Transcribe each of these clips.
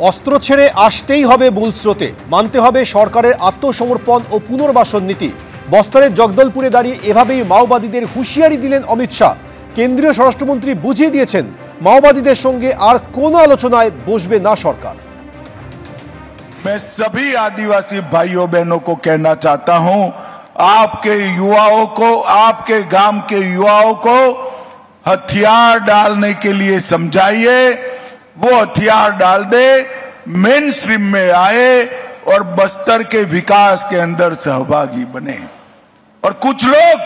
অস্ত্র ছেড়ে আসতেই হবে মূল স্রোতে, মানতে হবে সরকারের আত্মসমর্পণ ও পুনর্বাসন নীতি। বস্তারের জগদলপুরে দাঁড়িয়ে এভাবেই মাওবাদীদের হুঁশিয়ারি দিলেন অমিত শাহ। কেন্দ্রীয় স্বরাষ্ট্রমন্ত্রী বুঝিয়ে দিয়েছেন মাওবাদীদের সঙ্গে আর কোনো আলোচনায় বসবে না সরকার। मैं सभी आदिवासी भाइयों बहनों को कहना चाहता हूं, आपके युवाओं को, आपके गांव के युवाओं को हथियार डालने के लिए समझाइए, वो हथियार डाल दे, मेन स्ट्रीम में आए और बस्तर के विकास के अंदर सहभागी बने। और कुछ लोग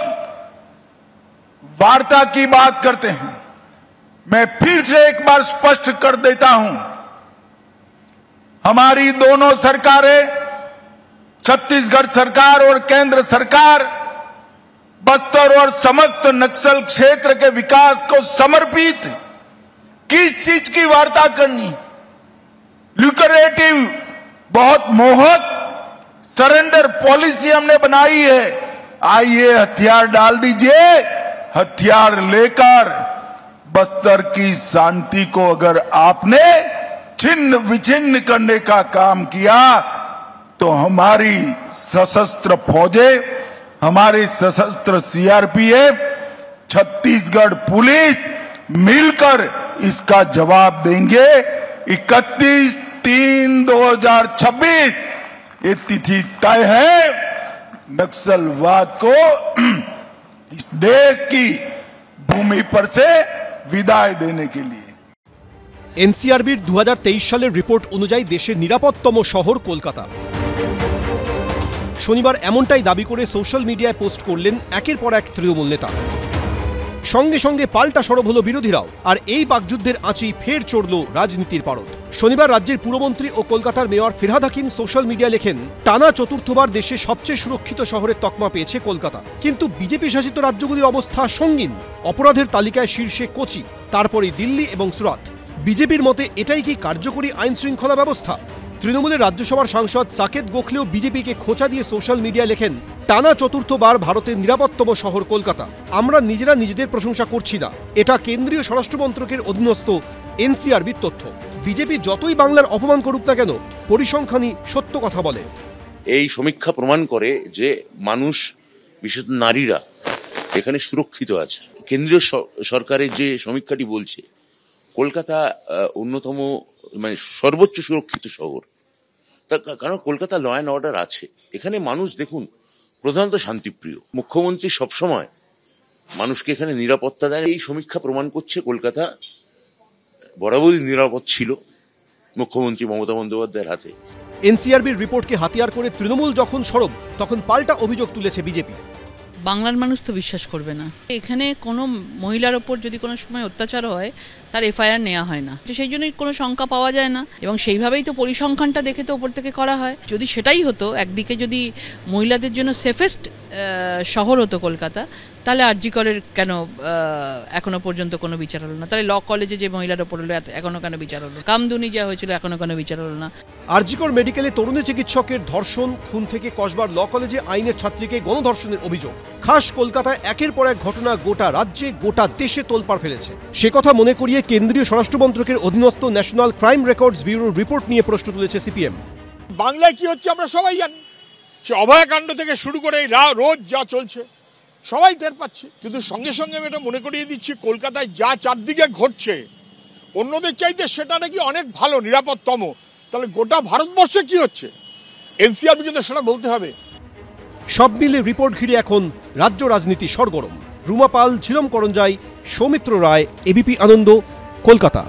वार्ता की बात करते हैं, मैं फिर से एक बार स्पष्ट कर देता हूं, हमारी दोनों सरकारें, छत्तीसगढ़ सरकार और केंद्र सरकार, बस्तर और समस्त नक्सल क्षेत्र के विकास को समर्पित। किस चीज की वार्ता करनी? ल्यूक्रेटिव, बहुत मोहक सरेंडर पॉलिसी हमने बनाई है। आइए हथियार डाल दीजिए, हथियार लेकर बस्तर की शांति को अगर आपने छिन्न विछिन्न करने का काम किया तो हमारी सशस्त्र फौजें, हमारी सशस्त्र सीआरपीएफ, छत्तीसगढ़ पुलिस मिलकर इसका जवाब देंगे। 31/3/2026 ये तिथि तय है नक्सलवाद को इस देश की भूमि पर से विदाई देने के लिए। এনসিআরবির 2023 সালের রিপোর্ট অনুযায়ী দেশের নিরাপত্তম শহর কলকাতা। শনিবার এমনটাই দাবি করে সোশ্যাল মিডিয়ায় পোস্ট করলেন একের পর এক তৃণমূল নেতা। সঙ্গে সঙ্গে পাল্টা সরব হলো বিরোধীরাও, আর এই বাকযুদ্ধের আঁচেই ফের চড়ল রাজনীতির পারদ। শনিবার রাজ্যের পুরমন্ত্রী ও কলকাতার মেয়র ফিরহাদ হাকিম সোশ্যাল মিডিয়ায় লেখেন, টানা চতুর্থবার দেশের সবচেয়ে সুরক্ষিত শহরের তকমা পেয়েছে কলকাতা, কিন্তু বিজেপি শাসিত রাজ্যগুলির অবস্থা সঙ্গীন। অপরাধের তালিকায় শীর্ষে কোচি, তারপরে দিল্লি এবং সুরাত। বিজেপির মতে এটাই কি কার্যকরী আইন শৃঙ্খলা ব্যবস্থা? তৃণমূলের রাজ্যসভার সাংসদ সাকেত গোখলেও বিজেপিকে খোঁচা দিয়ে সোশ্যাল মিডিয়ায় লেখেন, টানা চতুর্থবার ভারতের নিরাপত্তম শহর কলকাতা। আমরা নিজেরা নিজেদের প্রশংসা করছি না, এটা কেন্দ্রীয় স্বরাষ্ট্র মন্ত্রকের অধীনস্থ এনসিআরবির তথ্য। বিজেপি যতই বাংলার অপমান করুক না কেন, পরিসংখ্যানই সত্য কথা বলে। এই সমীক্ষা প্রমাণ করে যে মানুষ, বিশেষত নারীরা এখানে সুরক্ষিত আছে। কেন্দ্রীয় সরকারের যে সমীক্ষাটি বলছে কলকাতা অন্যতম, মানে সর্বোচ্চ সুরক্ষিত শহর। কারণ কলকাতা ল অ্যান্ড অর্ডার আছে, এখানে মানুষ দেখুন প্রধানত শান্তিপ্রিয়। মুখ্যমন্ত্রী সবসময় মানুষকে এখানে নিরাপত্তা দেয়। এই সমীক্ষা প্রমাণ করছে কলকাতা বরাবরই নিরাপদ ছিল মুখ্যমন্ত্রী মমতা বন্দ্যোপাধ্যায়ের হাতে। এনসিআরবির রিপোর্টকে হাতিয়ার করে তৃণমূল যখন সরব, তখন পাল্টা অভিযোগ তুলেছে বিজেপি। বাংলার মানুষ তো বিশ্বাস করবে না। এখানে কোনো মহিলার ওপর যদি কোনো সময় অত্যাচার হয় তার এফআইআর নেওয়া হয় না, সেই জন্যই কোনো শঙ্কা পাওয়া যায় না, এবং সেইভাবেই তো পরিসংখ্যানটা দেখে তো ওপর থেকে করা হয়। যদি সেটাই হতো, একদিকে যদি মহিলাদের জন্য সেফেস্ট শহর হতো কলকাতা, তাহলে আরজি করের কেন এখনো পর্যন্ত কোনো বিচার হলো না? তাহলে ল কলেজে যে মহিলার ওপর হলো এখনো কেন বিচার হলো? কামদুনি যা হয়েছিল এখনো কেন বিচার হলো না? আরজিকর মেডিকেলে তরুণী চিকিৎসকের ধর্ষণ, খুন থেকে কসবার ল কলেজে আইনের ছাত্রীকে গণধর্ষণের অভিযোগ। খাস কলকাতায় একের পর এক ঘটনা গোটা রাজ্যে, গোটা দেশে তোলপাড় ফেলেছে। সে কথা মনে করিয়ে কেন্দ্রীয় স্বরাষ্ট্র মন্ত্রকের অধীনস্থ ন্যাশনাল ক্রাইম রেকর্ডস ব্যুরোর রিপোর্ট নিয়ে প্রশ্ন তুলেছে সিপিএম। বাংলায় কি হচ্ছে আমরা সবাই জানি, সে অভয়াকাণ্ড থেকে শুরু করে রোজ যা চলছে সবাই টের পাচ্ছে। কিন্তু সঙ্গে সঙ্গে আমি এটা মনে করিয়ে দিচ্ছি, কলকাতায় যা চারদিকে ঘটছে অন্যদের চাইতে সেটা নাকি অনেক ভালো, নিরাপদতম। তাহলে গোটা ভারতবর্ষে কি হচ্ছে এনসিআরবি কিন্তু সেটা বলতে হবে। সব মিলে রিপোর্ট ঘিরে এখন রাজ্য রাজনীতি সরগরম। রুমা পাল, ঝিলম করঞ্জাই, সৌমিত্র রায়, এবিপি আনন্দ, কলকাতা।